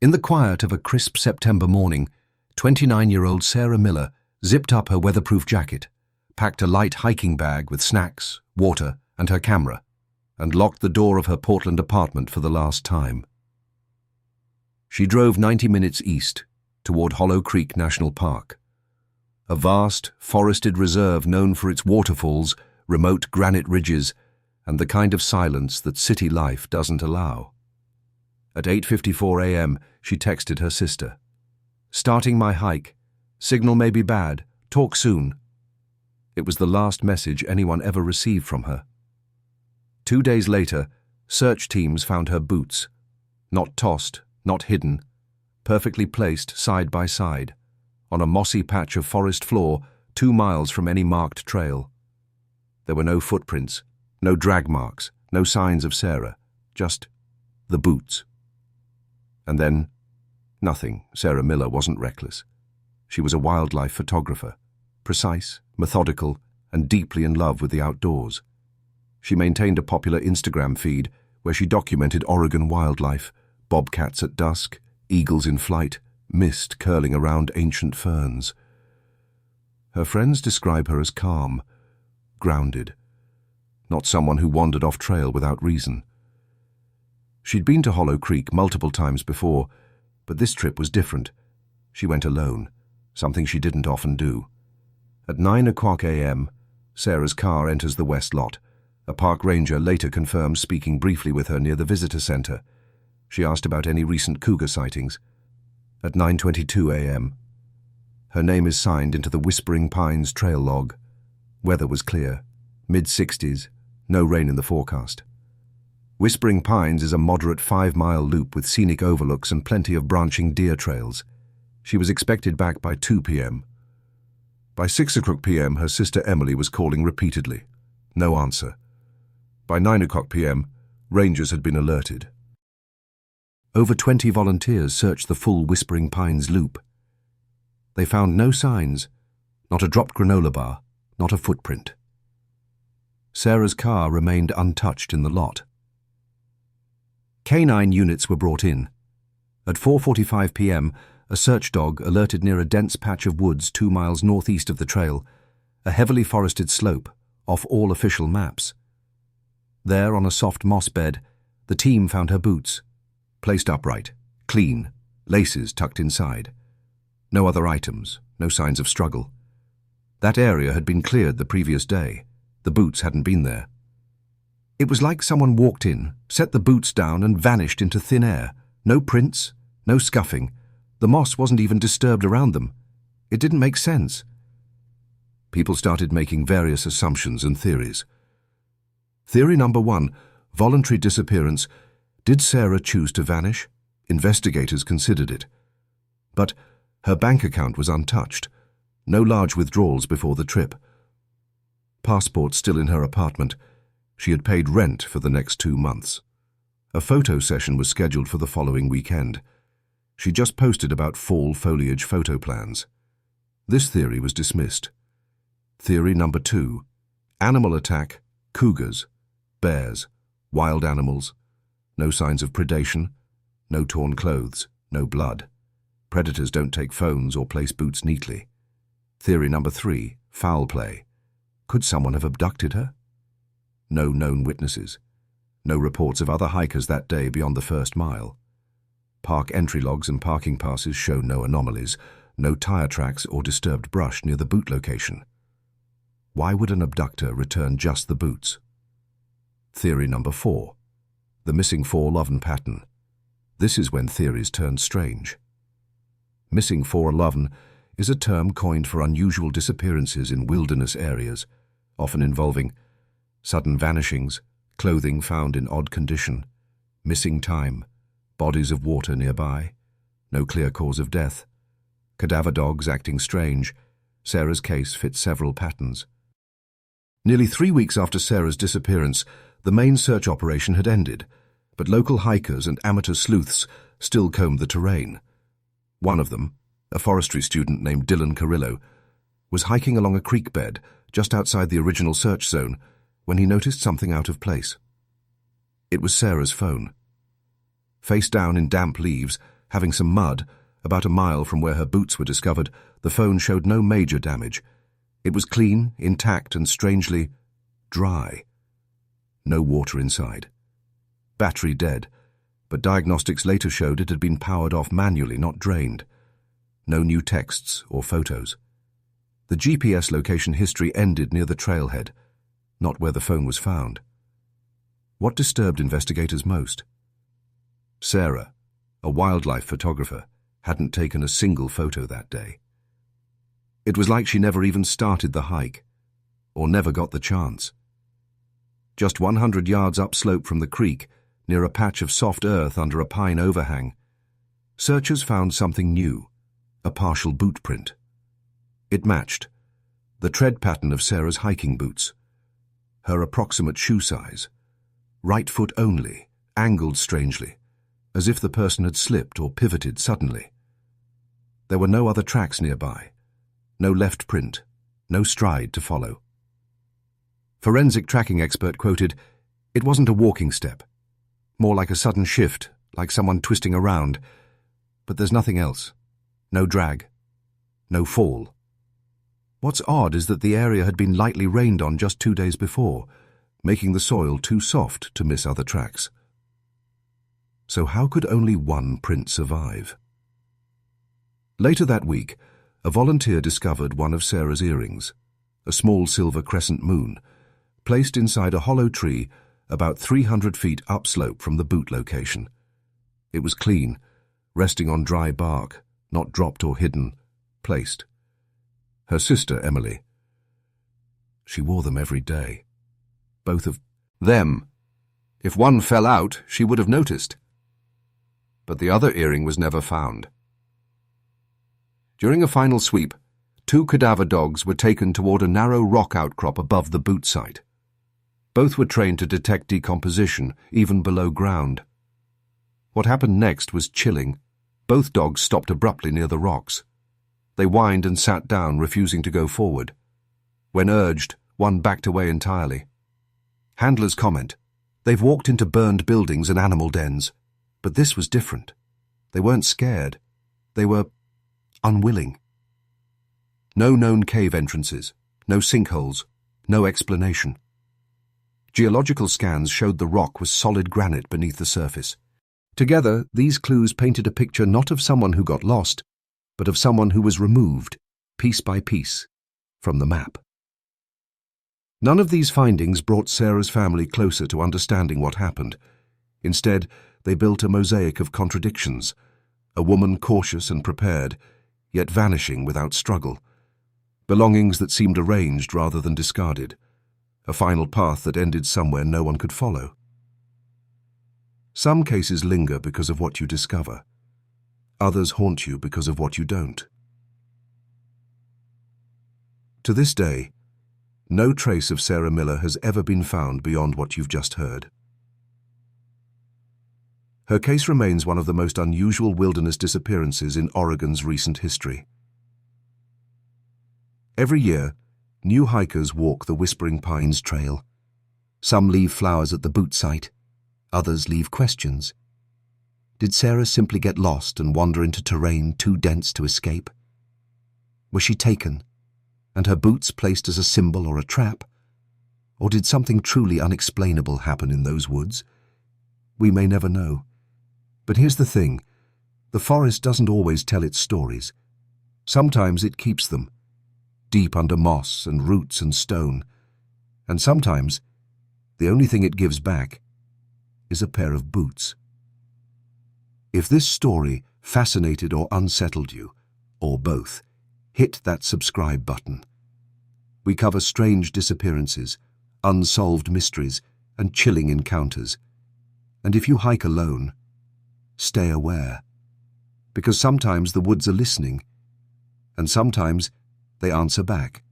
In the quiet of a crisp September morning, 29-year-old Sarah Miller zipped up her weatherproof jacket, packed a light hiking bag with snacks, water, and her camera, and locked the door of her Portland apartment for the last time. She drove 90 minutes east, toward Hollow Creek National Park, a vast, forested reserve known for its waterfalls, remote granite ridges, and the kind of silence that city life doesn't allow. At 8:54 a.m., she texted her sister, "Starting my hike. Signal may be bad. Talk soon." It was the last message anyone ever received from her. 2 days later, search teams found her boots, not tossed, not hidden, perfectly placed side by side, on a mossy patch of forest floor 2 miles from any marked trail. There were no footprints, no drag marks, no signs of Sarah, just the boots. And then, nothing. Sarah Miller wasn't reckless. She was a wildlife photographer, precise, methodical, and deeply in love with the outdoors. She maintained a popular Instagram feed where she documented Oregon wildlife, bobcats at dusk, eagles in flight, mist curling around ancient ferns. Her friends describe her as calm, grounded, not someone who wandered off trail without reason. She'd been to Hollow Creek multiple times before, but this trip was different. She went alone, something she didn't often do. At 9:00 a.m., Sarah's car enters the west lot. A park ranger later confirms speaking briefly with her near the visitor center. She asked about any recent cougar sightings. At 9:22 a.m., her name is signed into the Whispering Pines trail log. Weather was clear, mid-60s, no rain in the forecast. Whispering Pines is a moderate 5-mile loop with scenic overlooks and plenty of branching deer trails. She was expected back by 2 p.m. By 6:00 p.m., her sister Emily was calling repeatedly. No answer. By 9:00 p.m., rangers had been alerted. Over 20 volunteers searched the full Whispering Pines loop. They found no signs, not a dropped granola bar, not a footprint. Sarah's car remained untouched in the lot. Canine units were brought in. At 4:45 p.m., a search dog alerted near a dense patch of woods 2 miles northeast of the trail, a heavily forested slope, off all official maps. There, on a soft moss bed, the team found her boots, placed upright, clean, laces tucked inside. No other items, no signs of struggle. That area had been cleared the previous day. The boots hadn't been there. It was like someone walked in, set the boots down and vanished into thin air. No prints, no scuffing. The moss wasn't even disturbed around them. It didn't make sense. People started making various assumptions and theories. Theory number 1, voluntary disappearance. Did Sarah choose to vanish? Investigators considered it. But her bank account was untouched. No large withdrawals before the trip. Passport still in her apartment. She had paid rent for the next 2 months. A photo session was scheduled for the following weekend. She just posted about fall foliage photo plans. This theory was dismissed. Theory number 2, animal attack, cougars, bears, wild animals. No signs of predation, no torn clothes, no blood. Predators don't take phones or place boots neatly. Theory number 3, foul play. Could someone have abducted her? No known witnesses. No reports of other hikers that day beyond the first mile. Park entry logs and parking passes show no anomalies, no tire tracks or disturbed brush near the boot location. Why would an abductor return just the boots? Theory number 4, the missing 411 pattern. This is when theories turn strange. Missing 411 is a term coined for unusual disappearances in wilderness areas, often involving sudden vanishings, clothing found in odd condition, missing time, bodies of water nearby, no clear cause of death, cadaver dogs acting strange. Sarah's case fits several patterns. Nearly 3 weeks after Sarah's disappearance, the main search operation had ended, but local hikers and amateur sleuths still combed the terrain. One of them, a forestry student named Dylan Carrillo, was hiking along a creek bed just outside the original search zone when he noticed something out of place. It was Sarah's phone. Face down in damp leaves, Having some mud, about a mile from where her boots were discovered, the phone showed no major damage. It was clean, intact, and strangely dry. No water inside. Battery dead, but diagnostics later showed it had been powered off manually, not drained. No new texts or photos. The GPS location history ended near the trailhead, not where the phone was found. What disturbed investigators most? Sarah, a wildlife photographer, hadn't taken a single photo that day. It was like she never even started the hike, or never got the chance. Just 100 yards upslope from the creek, near a patch of soft earth under a pine overhang, searchers found something new, a partial boot print. It matched the tread pattern of Sarah's hiking boots, her approximate shoe size, right foot only, angled strangely, as if the person had slipped or pivoted suddenly. There were no other tracks nearby, no left print, no stride to follow. Forensic tracking expert quoted, "It wasn't a walking step, more like a sudden shift, like someone twisting around, but there's nothing else. No drag, no fall." What's odd is that the area had been lightly rained on just 2 days before, making the soil too soft to miss other tracks. So how could only one print survive? Later that week, a volunteer discovered one of Sarah's earrings, a small silver crescent moon, placed inside a hollow tree about 300 feet upslope from the boot location. It was clean, resting on dry bark, not dropped or hidden, placed. Her sister, Emily. She wore them every day. Both of them. If one fell out, she would have noticed. But the other earring was never found. During a final sweep, 2 cadaver dogs were taken toward a narrow rock outcrop above the boot site. Both were trained to detect decomposition, even below ground. What happened next was chilling. Both dogs stopped abruptly near the rocks. They whined and sat down, refusing to go forward. When urged, one backed away entirely. Handlers comment, "They've walked into burned buildings and animal dens, but this was different. They weren't scared. They were unwilling." No known cave entrances, no sinkholes, no explanation. Geological scans showed the rock was solid granite beneath the surface. Together, these clues painted a picture not of someone who got lost, but of someone who was removed, piece by piece, from the map. None of these findings brought Sarah's family closer to understanding what happened. Instead, they built a mosaic of contradictions, a woman cautious and prepared, yet vanishing without struggle, belongings that seemed arranged rather than discarded, a final path that ended somewhere no one could follow. Some cases linger because of what you discover. Others haunt you because of what you don't. To this day, no trace of Sarah Miller has ever been found beyond what you've just heard. Her case remains one of the most unusual wilderness disappearances in Oregon's recent history. Every year, new hikers walk the Whispering Pines Trail. Some leave flowers at the boot site, others leave questions. Did Sarah simply get lost and wander into terrain too dense to escape? Was she taken, and her boots placed as a symbol or a trap? Or did something truly unexplainable happen in those woods? We may never know. But here's the thing, the forest doesn't always tell its stories. Sometimes it keeps them, deep under moss and roots and stone. And sometimes, the only thing it gives back is a pair of boots. If this story fascinated or unsettled you, or both, hit that subscribe button. We cover strange disappearances, unsolved mysteries, and chilling encounters. And if you hike alone, stay aware. Because sometimes the woods are listening, and sometimes they answer back.